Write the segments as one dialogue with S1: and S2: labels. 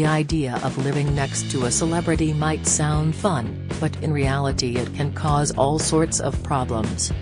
S1: The idea of living next to a celebrity might sound fun, but in reality it can cause all sorts of problems.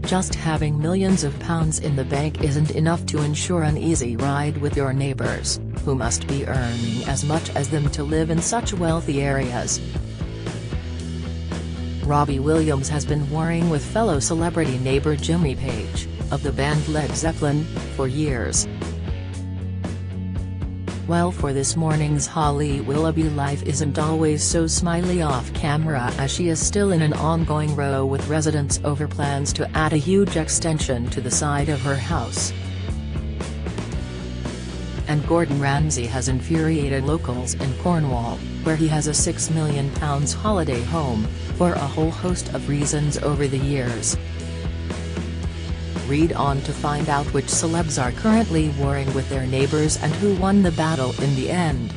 S1: Just having millions of pounds in the bank isn't enough to ensure an easy ride with your neighbours, who must be earning as much as them to live in such wealthy areas. Robbie Williams has been warring with fellow celebrity neighbour Jimmy Page, of the band Led Zeppelin, for years. Well, for this morning's Holly Willoughby, life isn't always so smiley off camera, as she is still in an ongoing row with residents over plans to add a huge extension to the side of her house. And Gordon Ramsay has infuriated locals in Cornwall, where he has a £6 million holiday home, for a whole host of reasons over the years. Read on to find out which celebs are currently warring with their neighbours and who won the battle in the end.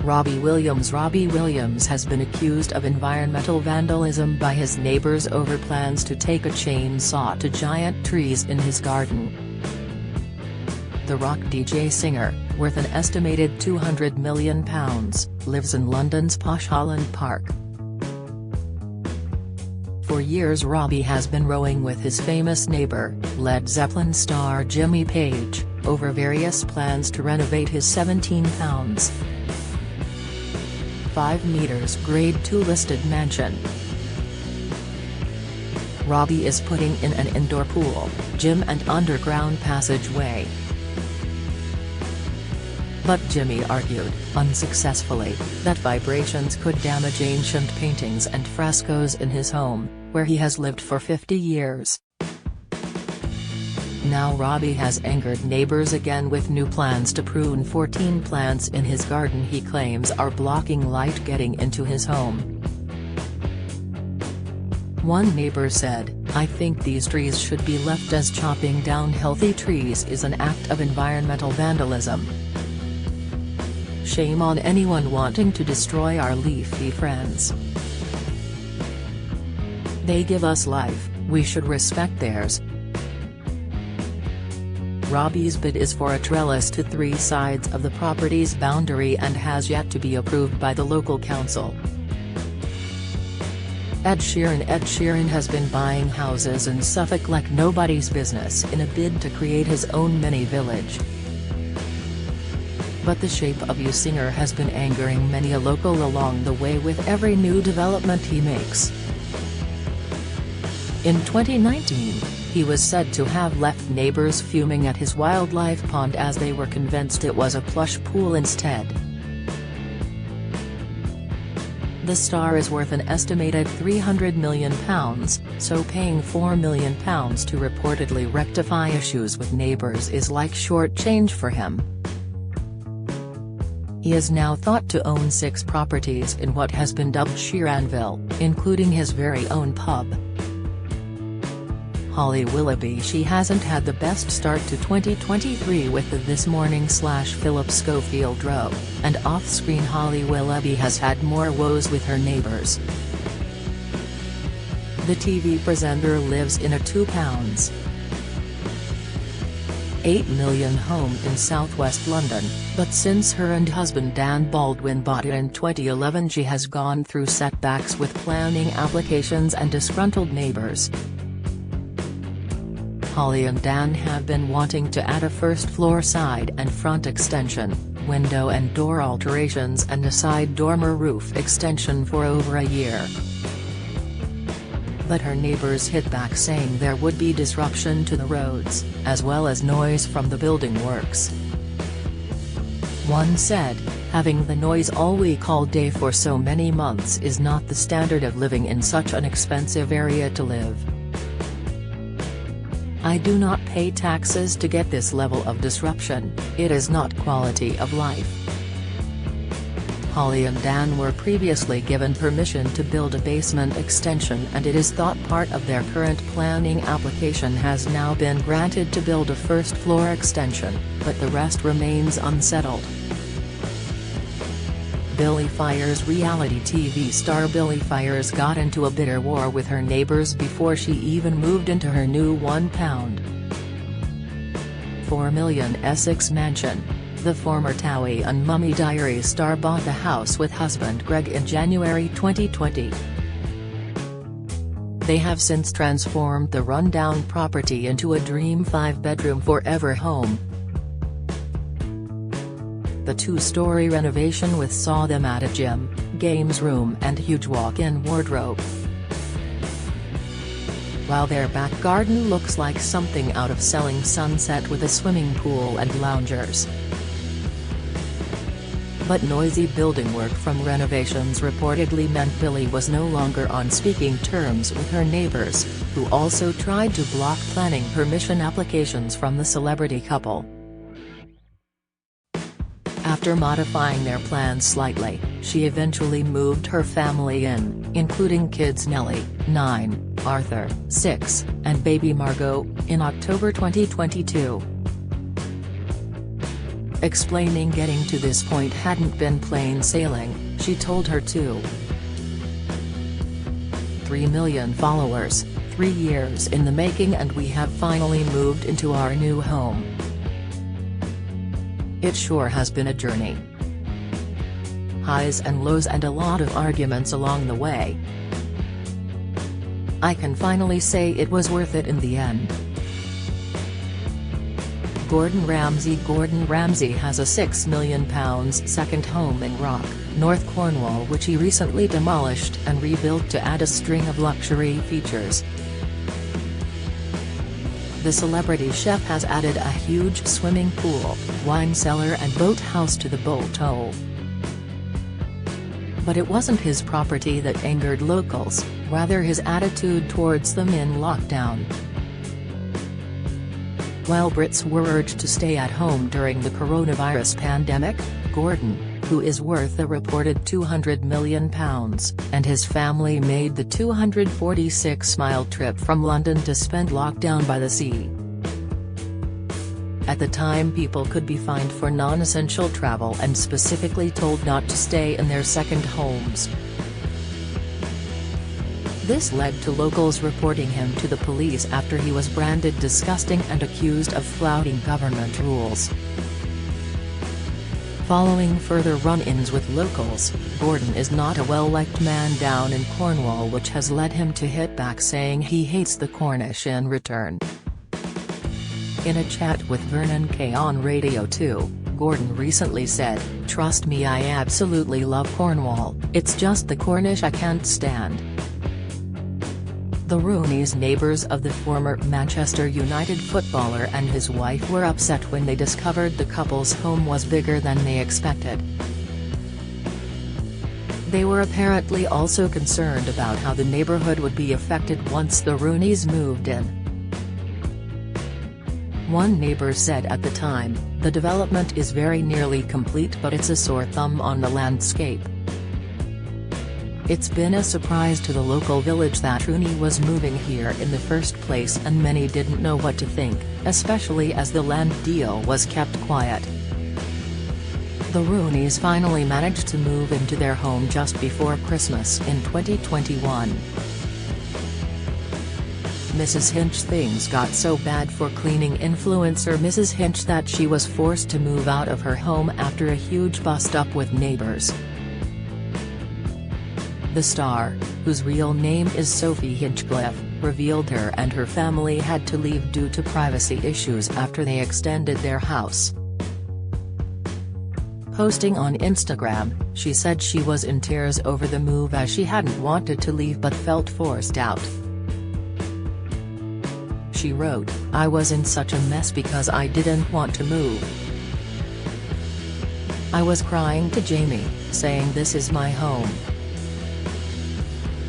S1: Robbie Williams has been accused of environmental vandalism by his neighbours over plans to take a chainsaw to giant trees in his garden. The rock DJ singer, worth an estimated £200 million, lives in London's posh Holland Park. For years Robbie has been rowing with his famous neighbour, Led Zeppelin star Jimmy Page, over various plans to renovate his £17.5 meters Grade 2 listed mansion. Robbie is putting in an indoor pool, gym and underground passageway. But Jimmy argued, unsuccessfully, that vibrations could damage ancient paintings and frescoes in his home, where he has lived for 50 years. Now Robbie has angered neighbours again with new plans to prune 14 plants in his garden he claims are blocking light getting into his home. One neighbour said, "I think these trees should be left, as chopping down healthy trees is an act of environmental vandalism. Shame on anyone wanting to destroy our leafy friends. They give us life, we should respect theirs." Robbie's bid is for a trellis to 3 sides of the property's boundary and has yet to be approved by the local council. Ed Sheeran has been buying houses in Suffolk like nobody's business in a bid to create his own mini-village. But the Shape of You singer has been angering many a local along the way with every new development he makes. In 2019, he was said to have left neighbours fuming at his wildlife pond as they were convinced it was a plush pool instead. The star is worth an estimated £300 million, so paying £4 million to reportedly rectify issues with neighbours is like short change for him. He is now thought to own 6 properties in what has been dubbed Sheeranville, including his very own pub. Holly Willoughby, she hasn't had the best start to 2023 with the This Morning/Philip Schofield row, and off-screen Holly Willoughby has had more woes with her neighbours. The TV presenter lives in a £2.8 million home in southwest London, but since her and husband Dan Baldwin bought it in 2011 she has gone through setbacks with planning applications and disgruntled neighbours. Holly and Dan have been wanting to add a first-floor side and front extension, window and door alterations and a side dormer roof extension for over a year. But her neighbours hit back, saying there would be disruption to the roads, as well as noise from the building works. One said, "Having the noise all week all day for so many months is not the standard of living in such an expensive area to live. I do not pay taxes to get this level of disruption, it is not quality of life." Holly and Dan were previously given permission to build a basement extension, and it is thought part of their current planning application has now been granted to build a first-floor extension, but the rest remains unsettled. Billy Fires Reality TV star Billy Fires got into a bitter war with her neighbours before she even moved into her new £1.4 million Essex mansion. The former Towie and Mummy Diaries star bought the house with husband Greg in January 2020. They have since transformed the rundown property into a dream 5-bedroom forever home. The 2-story renovation saw them add a gym, games room and huge walk-in wardrobe. While their back garden looks like something out of Selling Sunset with a swimming pool and loungers. But noisy building work from renovations reportedly meant Billie was no longer on speaking terms with her neighbors, who also tried to block planning permission applications from the celebrity couple. After modifying their plans slightly, she eventually moved her family in, including kids Nellie, 9, Arthur, 6, and baby Margot, in October 2022. Explaining getting to this point hadn't been plain sailing, she told her 3 million followers, 3 years in the making, and we have finally moved into our new home. It sure has been a journey. Highs and lows and a lot of arguments along the way. I can finally say it was worth it in the end. Gordon Ramsay has a £6 million second home in Rock, North Cornwall, which he recently demolished and rebuilt to add a string of luxury features. The celebrity chef has added a huge swimming pool, wine cellar and boathouse to the boat hole. But it wasn't his property that angered locals, rather his attitude towards them in lockdown. While Brits were urged to stay at home during the coronavirus pandemic, Gordon, who is worth a reported £200 million, and his family made the 246-mile trip from London to spend lockdown by the sea. At the time, people could be fined for non-essential travel and specifically told not to stay in their second homes. This led to locals reporting him to the police after he was branded disgusting and accused of flouting government rules. Following further run-ins with locals, Gordon is not a well-liked man down in Cornwall, which has led him to hit back, saying he hates the Cornish in return. In a chat with Vernon Kay on Radio 2, Gordon recently said, "Trust me, I absolutely love Cornwall, it's just the Cornish I can't stand." The Rooneys, neighbours of the former Manchester United footballer and his wife, were upset when they discovered the couple's home was bigger than they expected. They were apparently also concerned about how the neighbourhood would be affected once the Rooneys moved in. One neighbour said at the time, "The development is very nearly complete, but it's a sore thumb on the landscape. It's been a surprise to the local village that Rooney was moving here in the first place, and many didn't know what to think, especially as the land deal was kept quiet." The Rooneys finally managed to move into their home just before Christmas in 2021. Mrs. Hinch: things got so bad for cleaning influencer Mrs. Hinch that she was forced to move out of her home after a huge bust-up with neighbours. The star, whose real name is Sophie Hinchcliffe, revealed her and her family had to leave due to privacy issues after they extended their house. Posting on Instagram, she said she was in tears over the move as she hadn't wanted to leave but felt forced out. She wrote, "I was in such a mess because I didn't want to move. I was crying to Jamie, saying this is my home.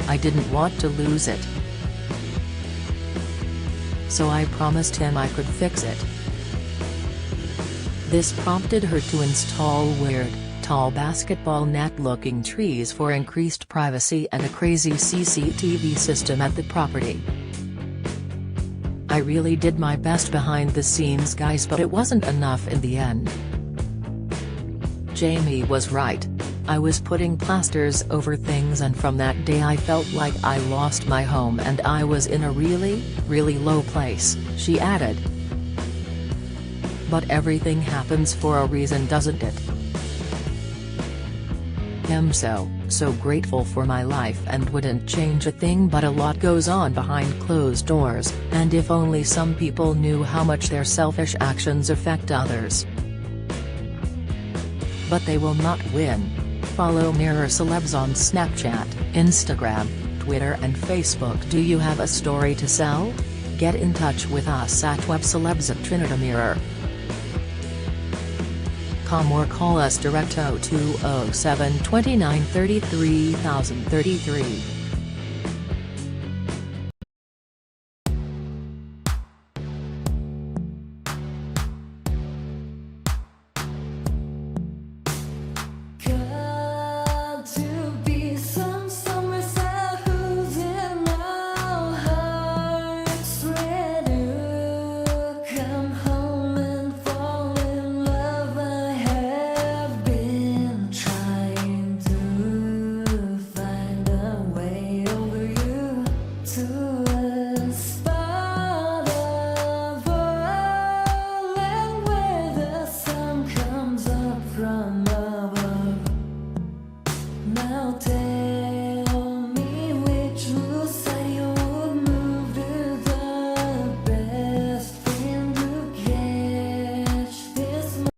S1: I didn't want to lose it. So I promised him I could fix it." This prompted her to install weird, tall basketball net-looking trees for increased privacy and a crazy CCTV system at the property. "I really did my best behind the scenes, guys, but it wasn't enough in the end. Jamie was right. I was putting plasters over things, and from that day I felt like I lost my home and I was in a really, really low place," she added. But everything happens for a reason, doesn't it? I'm so grateful for my life and wouldn't change a thing, but a lot goes on behind closed doors, and if only some people knew how much their selfish actions affect others. But they will not win. Follow Mirror Celebs on Snapchat, Instagram, Twitter and Facebook. Do you have a story to sell? Get in touch with us at webcelebs@trinitamirror.com or call us direct 0207 29 33 033.